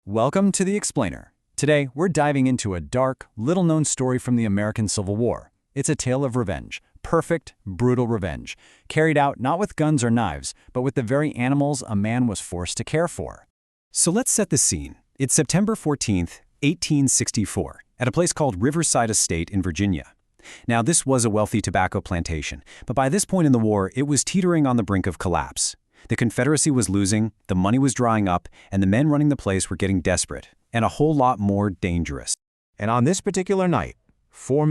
Welcome to The Explainer. Today, we're diving into a dark, little-known story from the American Civil War. It's a tale of revenge. Perfect, brutal revenge. Carried out not with guns or knives, but with the very animals a man was forced to care for. So let's set the scene. It's September 14th, 1864, at a place called Riverside Estate in Virginia. Now, this was a wealthy tobacco plantation, but by this point in the war, it was teetering on the brink of collapse. The Confederacy was losing, the money was drying up, and the men running the place were getting desperate, and a whole lot more dangerous. And on this particular night, four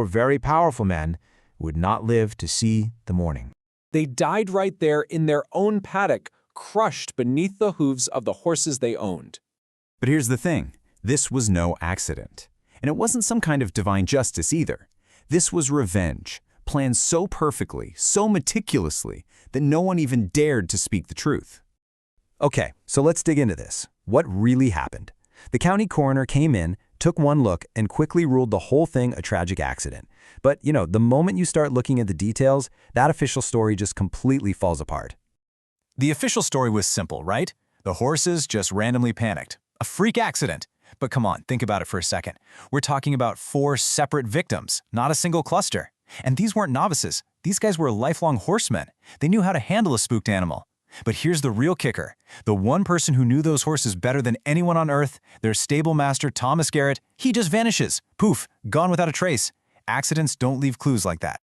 very powerful men, would not live to see the morning. They died right there in their own paddock, crushed beneath the hooves of the horses they owned. But here's the thing. This was no accident. And it wasn't some kind of divine justice either. This was revenge, planned so perfectly, so meticulously, that no one even dared to speak the truth. Okay, so let's dig into this. What really happened? The county coroner came in, took one look, and quickly ruled the whole thing a tragic accident. But, the moment you start looking at the details, that official story just completely falls apart. The official story was simple, right? The horses just randomly panicked. A freak accident. But come on, think about it for a second. We're talking about four separate victims, not a single cluster. And these weren't novices. These guys were lifelong horsemen. They knew how to handle a spooked animal. But here's the real kicker. The one person who knew those horses better than anyone on earth, their stable master, Thomas Garrett, he just vanishes. Poof, gone without a trace. Accidents don't leave clues like that.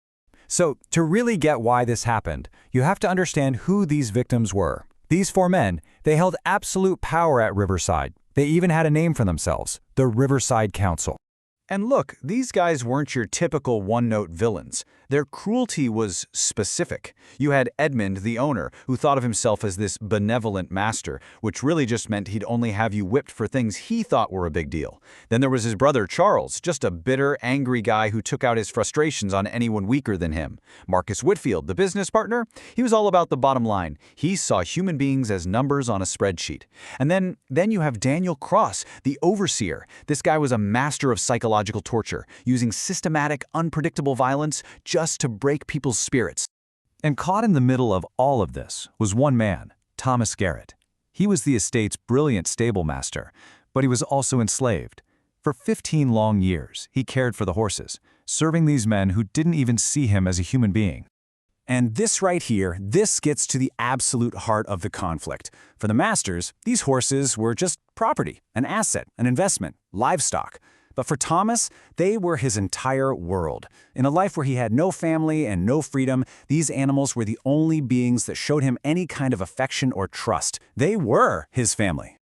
So, to really get why this happened, you have to understand who these victims were. These four men, they held absolute power at Riverside. They even had a name for themselves, the Riverside Council. And look, these guys weren't your typical one-note villains. Their cruelty was specific. You had Edmund, the owner, who thought of himself as this benevolent master, which really just meant he'd only have you whipped for things he thought were a big deal. Then there was his brother Charles, just a bitter, angry guy who took out his frustrations on anyone weaker than him. Marcus Whitfield, the business partner, he was all about the bottom line. He saw human beings as numbers on a spreadsheet. And then you have Daniel Cross, the overseer. This guy was a master of psychological torture, using systematic, unpredictable violence just to break people's spirits. And caught in the middle of all of this was one man, Thomas Garrett. He was the estate's brilliant stable master, but he was also enslaved. For 15 long years, he cared for the horses, serving these men who didn't even see him as a human being. And this right here, this gets to the absolute heart of the conflict. For the masters, these horses were just property, an asset, an investment, livestock. But for Thomas, they were his entire world. In a life where he had no family and no freedom, these animals were the only beings that showed him any kind of affection or trust. They were his family.